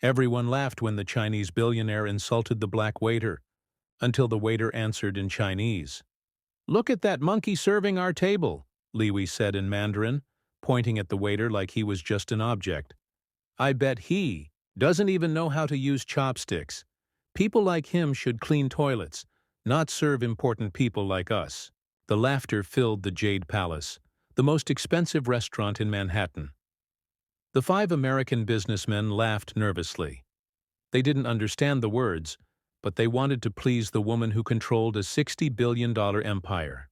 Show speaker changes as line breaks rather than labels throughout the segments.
Everyone laughed when the Chinese billionaire insulted the black waiter, until the waiter answered in Chinese. "Look at that monkey serving our table," Liwi said in Mandarin, pointing at the waiter like he was just an object. "I bet he doesn't even know how to use chopsticks. People like him should clean toilets, not serve important people like us." The laughter filled the Jade Palace, the most expensive restaurant in Manhattan. The five American businessmen laughed nervously. They didn't understand the words, but they wanted to please the woman who controlled a $60 billion empire.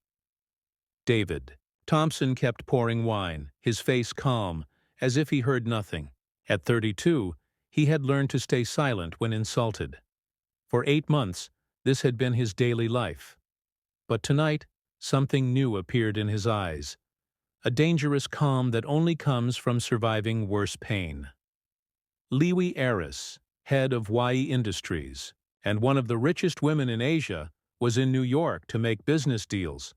David Thompson kept pouring wine, his face calm, as if he heard nothing. At 32, he had learned to stay silent when insulted. For 8 months, this had been his daily life. But tonight, something new appeared in his eyes, a dangerous calm that only comes from surviving worse pain. Liwi Heiress, head of YE Industries, and one of the richest women in Asia, was in New York to make business deals.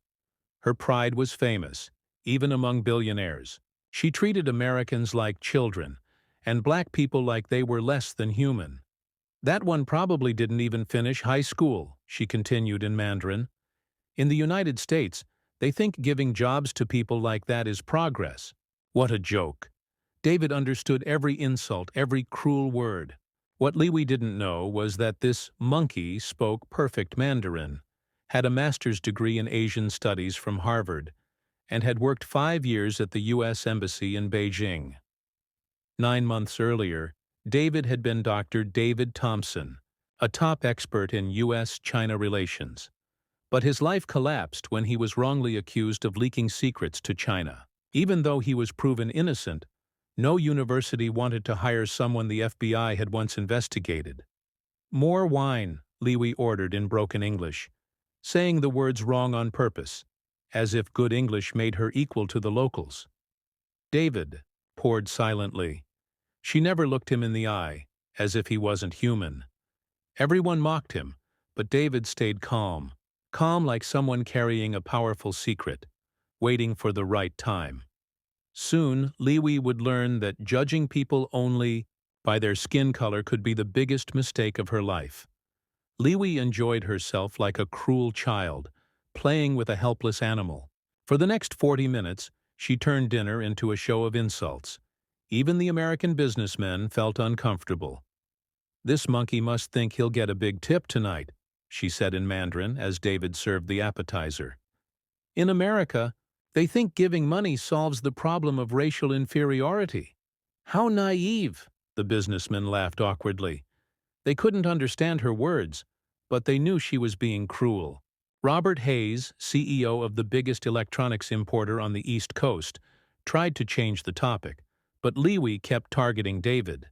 Her pride was famous, even among billionaires. She treated Americans like children, and black people like they were less than human. "That one probably didn't even finish high school," she continued in Mandarin. "In the United States, they think giving jobs to people like that is progress." What a joke! David understood every insult, every cruel word. What Liwi didn't know was that this monkey spoke perfect Mandarin, had a master's degree in Asian studies from Harvard, and had worked 5 years at the U.S. Embassy in Beijing. 9 months earlier, David had been Dr. David Thompson, a top expert in U.S.-China relations. But his life collapsed when he was wrongly accused of leaking secrets to China. Even though he was proven innocent, no university wanted to hire someone the FBI had once investigated. "More wine," Liwi ordered in broken English, saying the words wrong on purpose, as if good English made her equal to the locals. David poured silently. She never looked him in the eye, as if he wasn't human. Everyone mocked him, but David stayed calm like someone carrying a powerful secret, waiting for the right time. Soon, Liwi would learn that judging people only by their skin color could be the biggest mistake of her life. Liwi enjoyed herself like a cruel child, playing with a helpless animal. For the next 40 minutes, she turned dinner into a show of insults. Even the American businessmen felt uncomfortable. "This monkey must think he'll get a big tip tonight," she said in Mandarin as David served the appetizer. "In America, they think giving money solves the problem of racial inferiority." "How naive!" the businessmen laughed awkwardly. They couldn't understand her words, but they knew she was being cruel. Robert Hayes, CEO of the biggest electronics importer on the East Coast, tried to change the topic, but Liwi kept targeting David.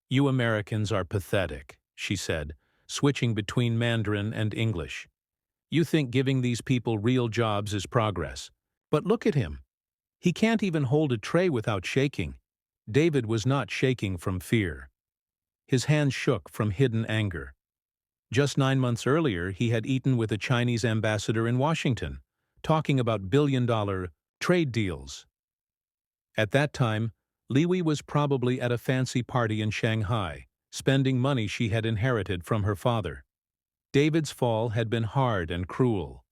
"You Americans are pathetic," she said, switching between Mandarin and English. "You think giving these people real jobs is progress. But look at him. He can't even hold a tray without shaking." David was not shaking from fear. His hands shook from hidden anger. Just 9 months earlier, he had eaten with a Chinese ambassador in Washington, talking about billion-dollar trade deals. At that time, Liwi was probably at a fancy party in Shanghai, spending money she had inherited from her father. David's fall had been hard and cruel.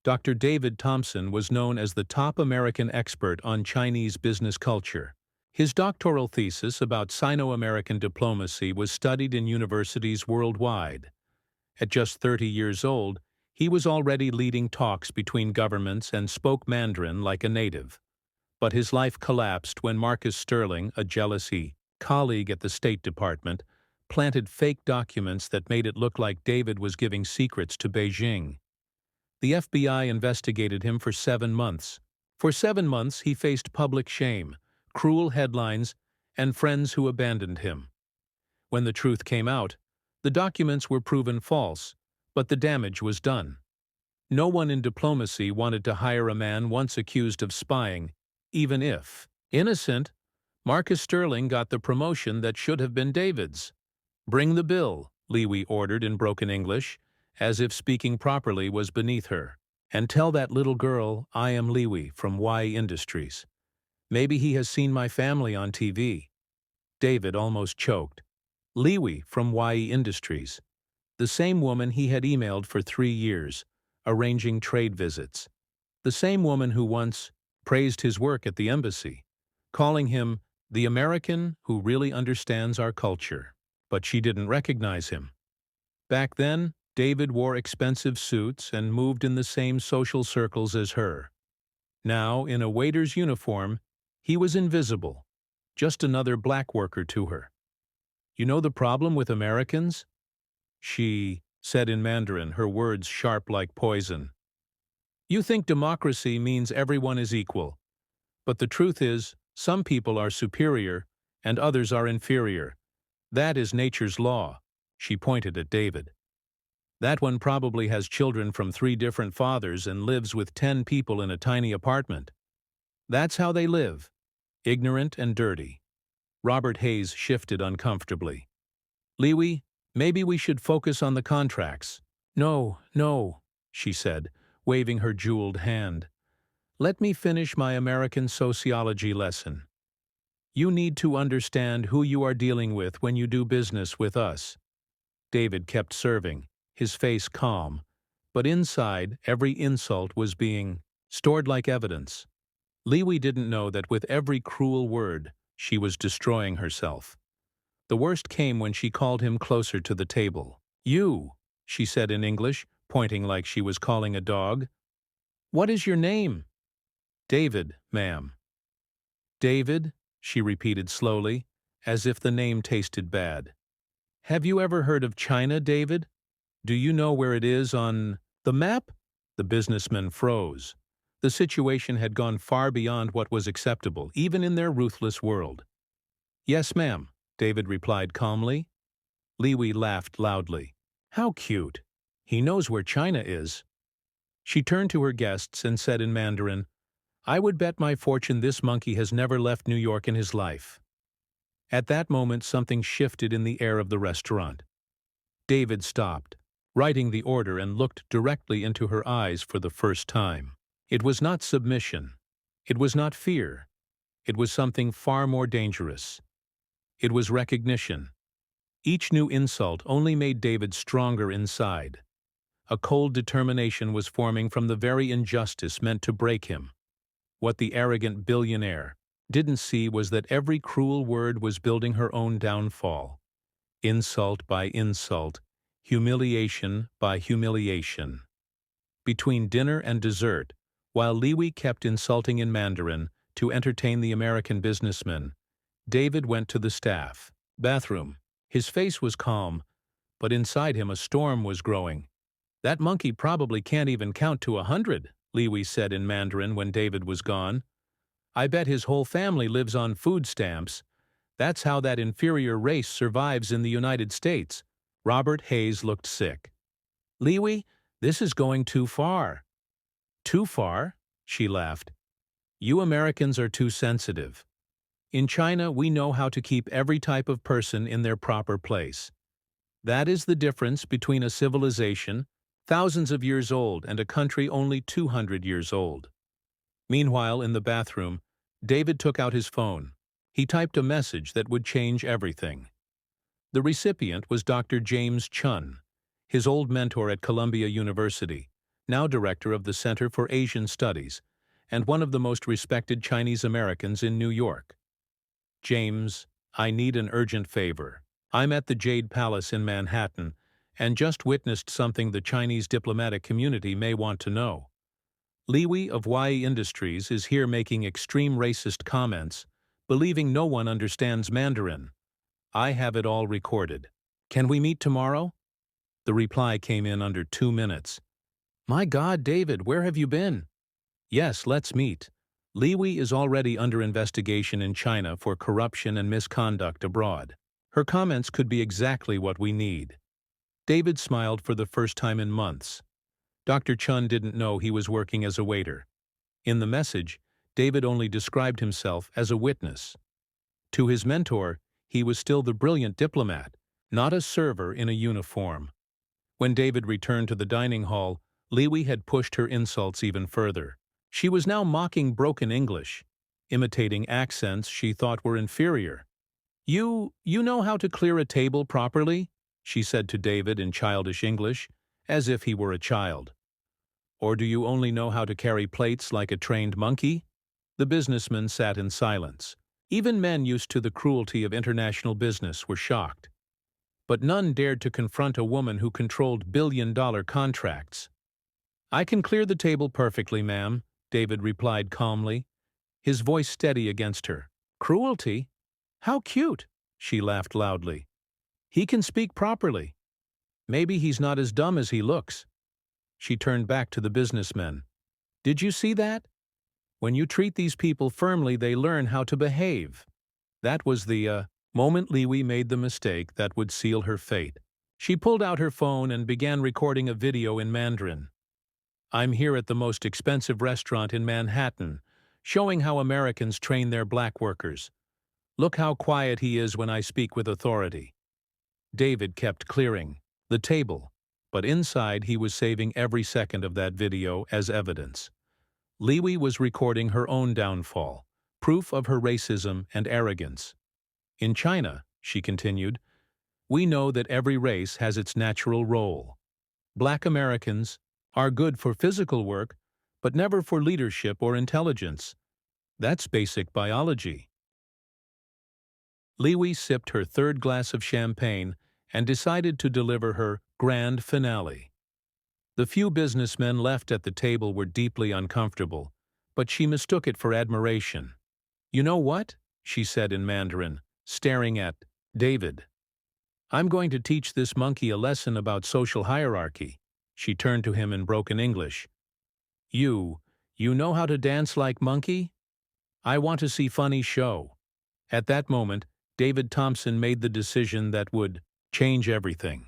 Dr. David Thompson was known as the top American expert on Chinese business culture. His doctoral thesis about Sino-American diplomacy was studied in universities worldwide. At just 30 years old, he was already leading talks between governments and spoke Mandarin like a native. But his life collapsed when Marcus Sterling, a jealousy colleague at the State Department, planted fake documents that made it look like David was giving secrets to Beijing. The FBI investigated him for 7 months. For 7 months, he faced public shame, cruel headlines, and friends who abandoned him. When the truth came out, the documents were proven false, but the damage was done. No one in diplomacy wanted to hire a man once accused of spying, even if innocent. Marcus Sterling got the promotion that should have been David's. "Bring the bill," Liwi ordered in broken English, as if speaking properly was beneath her. "And tell that little girl I am Liwi from YE Industries. Maybe he has seen my family on TV." David almost choked. Liwi from YE Industries, the same woman he had emailed for 3 years, arranging trade visits. The same woman who once praised his work at the embassy, calling him the American who really understands our culture. But she didn't recognize him. Back then, David wore expensive suits and moved in the same social circles as her. Now, in a waiter's uniform, he was invisible, just another black worker to her. "You know the problem with Americans?" she said in Mandarin, her words sharp like poison. "You think democracy means everyone is equal. But the truth is, some people are superior and others are inferior. That is nature's law." She pointed at David. "That one probably has children from 3 different fathers and lives with 10 people in a tiny apartment. That's how they live, ignorant and dirty." Robert Hayes shifted uncomfortably. "Liwi, maybe we should focus on the contracts." "No, no," she said, waving her jeweled hand. "Let me finish my American sociology lesson. You need to understand who you are dealing with when you do business with us." David kept serving, his face calm, but inside every insult was being stored like evidence. Liwi didn't know that with every cruel word, she was destroying herself. The worst came when she called him closer to the table. "You," she said in English, pointing like she was calling a dog. "What is your name?" "David, ma'am." "David," she repeated slowly, as if the name tasted bad. "Have you ever heard of China, David? Do you know where it is on the map?" The businessman froze. The situation had gone far beyond what was acceptable, even in their ruthless world. "Yes, ma'am," David replied calmly. Liwi laughed loudly. "How cute! He knows where China is." She turned to her guests and said in Mandarin, "I would bet my fortune this monkey has never left New York in his life." At that moment something shifted in the air of the restaurant. David stopped, writing the order, and looked directly into her eyes for the first time. It was not submission. It was not fear. It was something far more dangerous. It was recognition. Each new insult only made David stronger inside. A cold determination was forming from the very injustice meant to break him. What the arrogant billionaire didn't see was that every cruel word was building her own downfall. Insult by insult, humiliation by humiliation. Between dinner and dessert, while Liwi kept insulting in Mandarin to entertain the American businessmen, David went to the staff bathroom. His face was calm, but inside him a storm was growing. "That monkey probably can't even count to 100, Liwi said in Mandarin when David was gone. "I bet his whole family lives on food stamps. That's how that inferior race survives in the United States." Robert Hayes looked sick. "Liwi, this is going too far." "Too far?" she laughed. "You Americans are too sensitive. In China, we know how to keep every type of person in their proper place. That is the difference between a civilization thousands of years old and a country only 200 years old." Meanwhile, in the bathroom, David took out his phone. He typed a message that would change everything. The recipient was Dr. James Chun, his old mentor at Columbia University, now director of the Center for Asian Studies, and one of the most respected Chinese Americans in New York. "James, I need an urgent favor. I'm at the Jade Palace in Manhattan and just witnessed something the Chinese diplomatic community may want to know. Liwi of YE Industries is here making extreme racist comments, believing no one understands Mandarin. I have it all recorded. Can we meet tomorrow?" The reply came in under 2 minutes. "My God, David, where have you been?" "Yes, let's meet. Liwi is already under investigation in China for corruption and misconduct abroad. Her comments could be exactly what we need." David smiled for the first time in months. Dr. Chun didn't know he was working as a waiter. In the message, David only described himself as a witness. To his mentor, he was still the brilliant diplomat, not a server in a uniform. When David returned to the dining hall, Liwi had pushed her insults even further. She was now mocking broken English, imitating accents she thought were inferior. You know how to clear a table properly? She said to David in childish English, as if he were a child. Or do you only know how to carry plates like a trained monkey? The businessmen sat in silence. Even men used to the cruelty of international business were shocked. But none dared to confront a woman who controlled billion-dollar contracts. I can clear the table perfectly, ma'am, David replied calmly, his voice steady against her. Cruelty? How cute! She laughed loudly. He can speak properly. Maybe he's not as dumb as he looks. She turned back to the businessmen. Did you see that? When you treat these people firmly, they learn how to behave. That was the moment Liwi made the mistake that would seal her fate. She pulled out her phone and began recording a video in Mandarin. I'm here at the most expensive restaurant in Manhattan, showing how Americans train their black workers. Look how quiet he is when I speak with authority. David kept clearing the table, but inside he was saving every second of that video as evidence. Liwi was recording her own downfall, proof of her racism and arrogance. In China, she continued, we know that every race has its natural role. Black Americans are good for physical work, but never for leadership or intelligence. That's basic biology. Liwi sipped her third glass of champagne and decided to deliver her grand finale. The few businessmen left at the table were deeply uncomfortable, but she mistook it for admiration. You know what? She said in Mandarin, staring at David. I'm going to teach this monkey a lesson about social hierarchy. She turned to him in broken English. You know how to dance like monkey? I want to see funny show. At that moment, David Thompson made the decision that would change everything.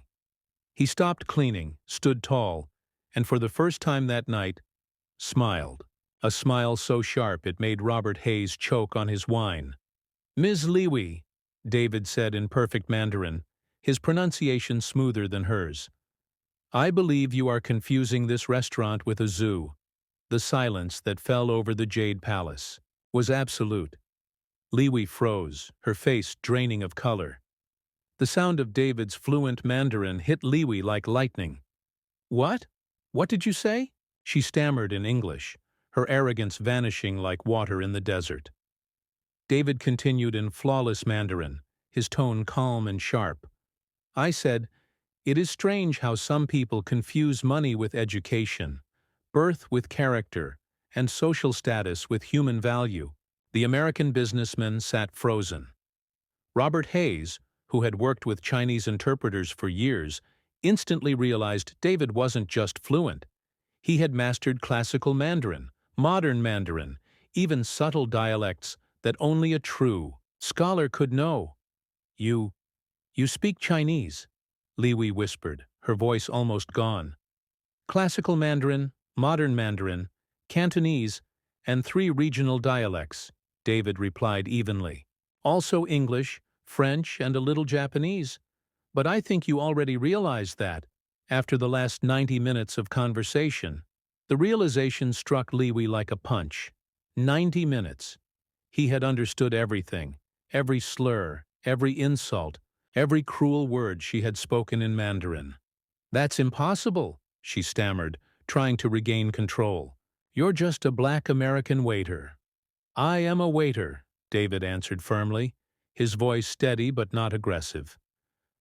He stopped cleaning, stood tall, and for the first time that night, smiled. A smile so sharp it made Robert Hayes choke on his wine. Ms. Liwi, David said in perfect Mandarin, his pronunciation smoother than hers. I believe you are confusing this restaurant with a zoo. The silence that fell over the Jade Palace was absolute. Liwi froze, her face draining of color. The sound of David's fluent Mandarin hit Liwi like lightning. What? What did you say? She stammered in English, her arrogance vanishing like water in the desert. David continued in flawless Mandarin, his tone calm and sharp. I said, it is strange how some people confuse money with education, birth with character, and social status with human value. The American businessman sat frozen. Robert Hayes, who had worked with Chinese interpreters for years, instantly realized David wasn't just fluent. He had mastered classical Mandarin, modern Mandarin, even subtle dialects that only a true scholar could know. You speak Chinese, Liwi whispered, her voice almost gone. Classical Mandarin, modern Mandarin, Cantonese, and 3 regional dialects, David replied evenly. Also English, French, and a little Japanese. But I think you already realize that, after the last 90 minutes of conversation. The realization struck Liwi like a punch. 90 minutes. He had understood everything, every slur, every insult, every cruel word she had spoken in Mandarin. That's impossible, she stammered, trying to regain control. You're just a black American waiter. I am a waiter, David answered firmly, his voice steady but not aggressive.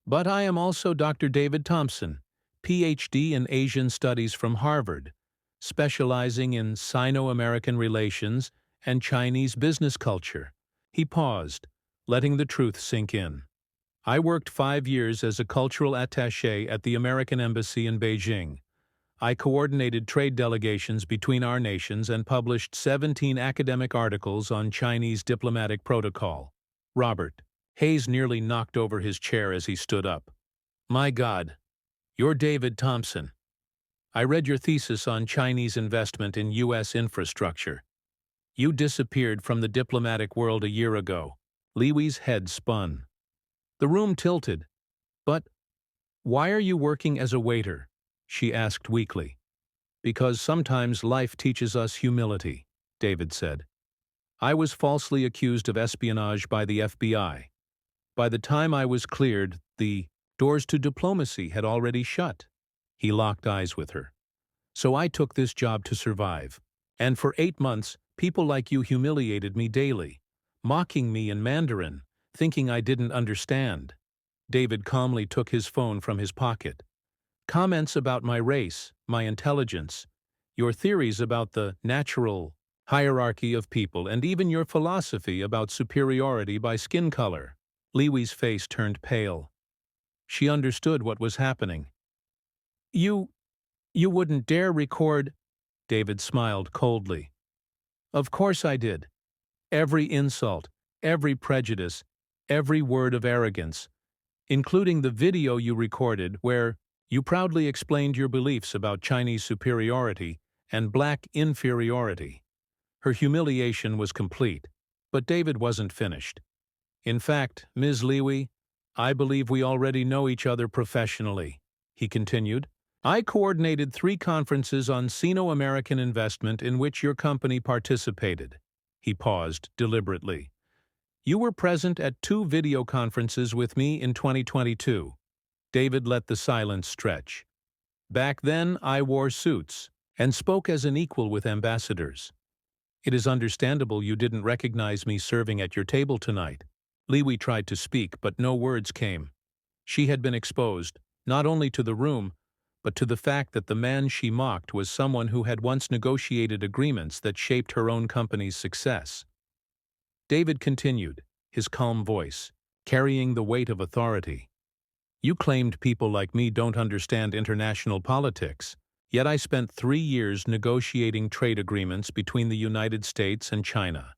But I am also Dr. David Thompson, Ph.D. in Asian Studies from Harvard, specializing in Sino-American relations and Chinese business culture. He paused, letting the truth sink in. I worked 5 years as a cultural attaché at the American Embassy in Beijing. I coordinated trade delegations between our nations and published 17 academic articles on Chinese diplomatic protocol. Robert Hayes nearly knocked over his chair as he stood up. My God, you're David Thompson. I read your thesis on Chinese investment in U.S. infrastructure. You disappeared from the diplomatic world a year ago. Liwi's head spun. The room tilted. But why are you working as a waiter? She asked weakly. Because sometimes life teaches us humility, David said. I was falsely accused of espionage by the FBI. By the time I was cleared, the doors to diplomacy had already shut. He locked eyes with her. So I took this job to survive. And for 8 months, people like you humiliated me daily, mocking me in Mandarin, thinking I didn't understand. David calmly took his phone from his pocket. Comments about my race, my intelligence, your theories about the natural hierarchy of people, and even your philosophy about superiority by skin color. Liwi's face turned pale. She understood what was happening. You wouldn't dare record. David smiled coldly. Of course I did. Every insult, every prejudice, every word of arrogance, including the video you recorded where you proudly explained your beliefs about Chinese superiority and black inferiority. Her humiliation was complete, but David wasn't finished. In fact, Ms. Liwi, I believe we already know each other professionally, he continued. I coordinated 3 conferences on Sino-American investment in which your company participated. He paused deliberately. You were present at 2 video conferences with me in 2022. David let the silence stretch. Back then, I wore suits and spoke as an equal with ambassadors. It is understandable you didn't recognize me serving at your table tonight. Liwi tried to speak, but no words came. She had been exposed, not only to the room, but to the fact that the man she mocked was someone who had once negotiated agreements that shaped her own company's success. David continued, his calm voice, carrying the weight of authority. You claimed people like me don't understand international politics, yet I spent 3 years negotiating trade agreements between the United States and China.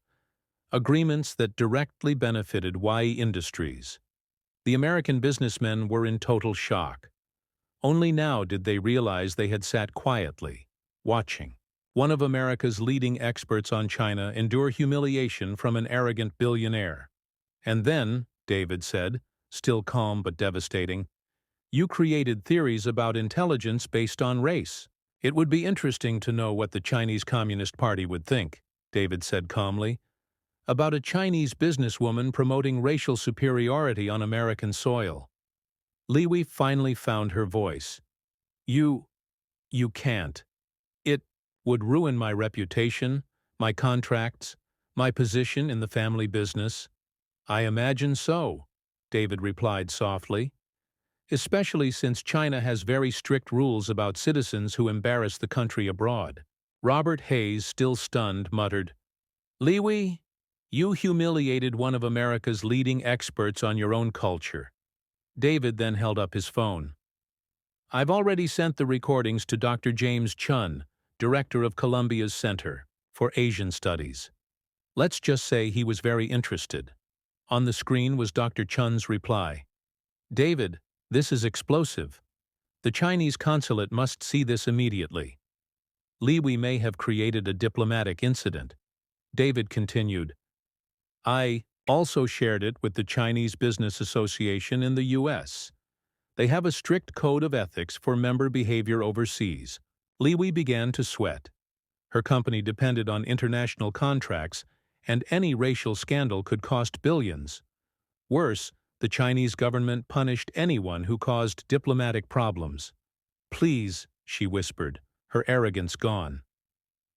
Agreements that directly benefited YE Industries. The American businessmen were in total shock. Only now did they realize they had sat quietly, watching one of America's leading experts on China endure humiliation from an arrogant billionaire. And then, David said, still calm but devastating, you created theories about intelligence based on race. It would be interesting to know what the Chinese Communist Party would think, David said calmly, about a Chinese businesswoman promoting racial superiority on American soil. Liwi finally found her voice. You can't. It would ruin my reputation, my contracts, my position in the family business. I imagine so, David replied softly. Especially since China has very strict rules about citizens who embarrass the country abroad. Robert Hayes, still stunned, muttered, Liwi, you humiliated one of America's leading experts on your own culture. David then held up his phone. I've already sent the recordings to Dr. James Chun, director of Columbia's Center for Asian Studies. Let's just say he was very interested. On the screen was Dr. Chun's reply. David, this is explosive. The Chinese consulate must see this immediately. Liwi may have created a diplomatic incident. David continued. I also shared it with the Chinese Business Association in the U.S. They have a strict code of ethics for member behavior overseas. Liwi began to sweat. Her company depended on international contracts, and any racial scandal could cost billions. Worse, the Chinese government punished anyone who caused diplomatic problems. Please, she whispered, her arrogance gone.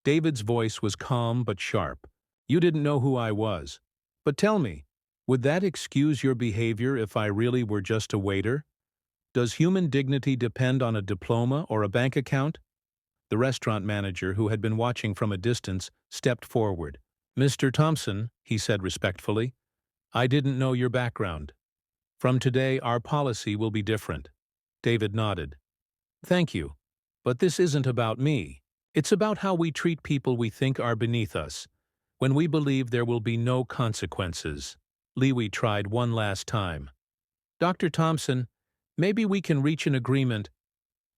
David's voice was calm but sharp. You didn't know who I was. But tell me, would that excuse your behavior if I really were just a waiter? Does human dignity depend on a diploma or a bank account? The restaurant manager, who had been watching from a distance, stepped forward. Mr. Thompson, he said respectfully, I didn't know your background. From today, our policy will be different. David nodded. Thank you. But this isn't about me. It's about how we treat people we think are beneath us, when we believe there will be no consequences. Liwi tried one last time. Dr. Thompson, maybe we can reach an agreement.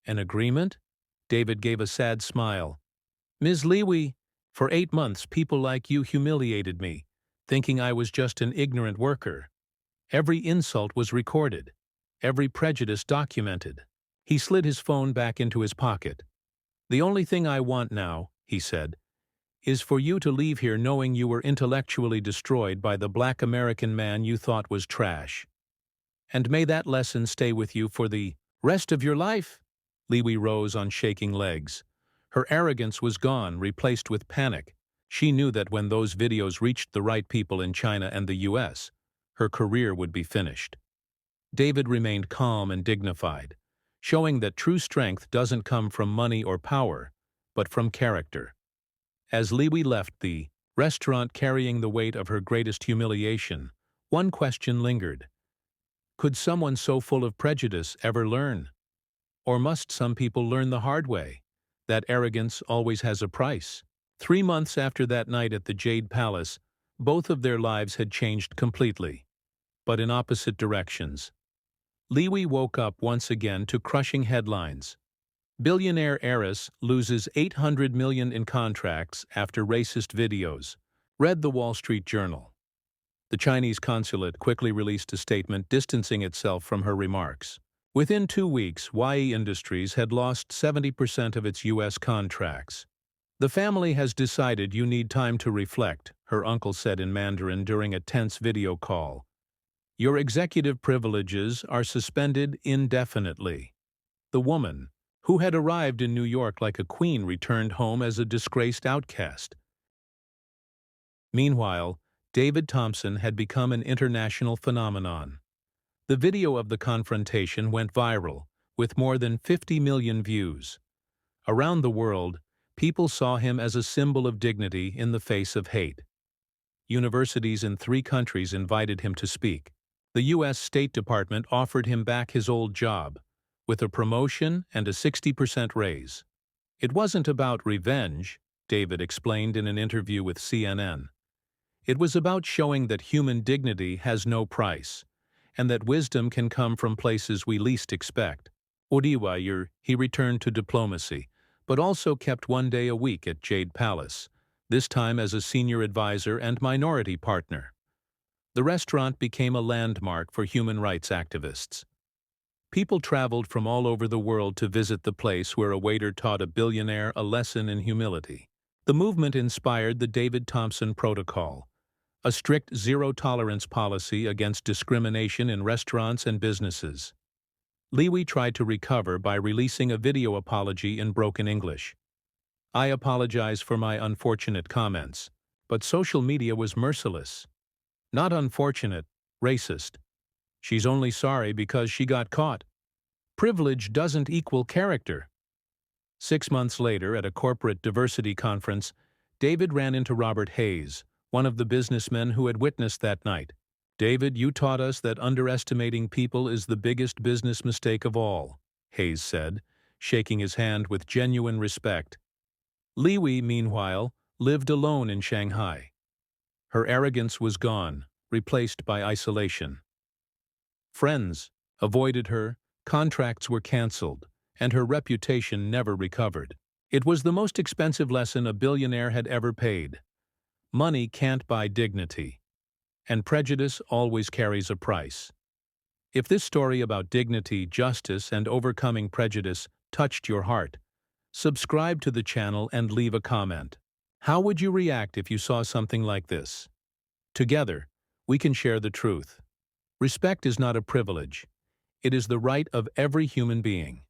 An agreement? David gave a sad smile. Ms. Liwi, for 8 months people like you humiliated me, thinking I was just an ignorant worker. Every insult was recorded, every prejudice documented. He slid his phone back into his pocket. The only thing I want now, he said, is for you to leave here knowing you were intellectually destroyed by the black American man you thought was trash. And may that lesson stay with you for the rest of your life." Liwi rose on shaking legs. Her arrogance was gone, replaced with panic. She knew that when those videos reached the right people in China and the US, her career would be finished. David remained calm and dignified, showing that true strength doesn't come from money or power, but from character. As Liwi left the restaurant carrying the weight of her greatest humiliation, one question lingered. Could someone so full of prejudice ever learn? Or must some people learn the hard way? That arrogance always has a price. 3 months after that night at the Jade Palace, both of their lives had changed completely, but in opposite directions. Liwi woke up once again to crushing headlines. Billionaire heiress loses $800 million in contracts after racist videos, read the Wall Street Journal. The Chinese consulate quickly released a statement distancing itself from her remarks. Within 2 weeks, YE Industries had lost 70% of its U.S. contracts. "The family has decided you need time to reflect," her uncle said in Mandarin during a tense video call. "Your executive privileges are suspended indefinitely." The woman, who had arrived in New York like a queen, returned home as a disgraced outcast. Meanwhile, David Thompson had become an international phenomenon. The video of the confrontation went viral, with more than 50 million views. Around the world, people saw him as a symbol of dignity in the face of hate. Universities in 3 countries invited him to speak. The U.S. State Department offered him back his old job, with a promotion and a 60% raise. It wasn't about revenge, David explained in an interview with CNN. It was about showing that human dignity has no price, and that wisdom can come from places we least expect. Odiwayur, he returned to diplomacy, but also kept 1 day a week at Jade Palace, this time as a senior advisor and minority partner. The restaurant became a landmark for human rights activists. People traveled from all over the world to visit the place where a waiter taught a billionaire a lesson in humility. The movement inspired the David Thompson Protocol, a strict zero-tolerance policy against discrimination in restaurants and businesses. Liwi tried to recover by releasing a video apology in broken English. "I apologize for my unfortunate comments, but social media was merciless. Not unfortunate, racist. She's only sorry because she got caught. Privilege doesn't equal character." 6 months later, at a corporate diversity conference, David ran into Robert Hayes, one of the businessmen who had witnessed that night. "David, you taught us that underestimating people is the biggest business mistake of all," Hayes said, shaking his hand with genuine respect. Liwi, meanwhile, lived alone in Shanghai. Her arrogance was gone, replaced by isolation. Friends avoided her, contracts were cancelled, and her reputation never recovered. It was the most expensive lesson a billionaire had ever paid. Money can't buy dignity, and prejudice always carries a price. If this story about dignity, justice, and overcoming prejudice touched your heart, subscribe to the channel and leave a comment. How would you react if you saw something like this? Together, we can share the truth. Respect is not a privilege. It is the right of every human being.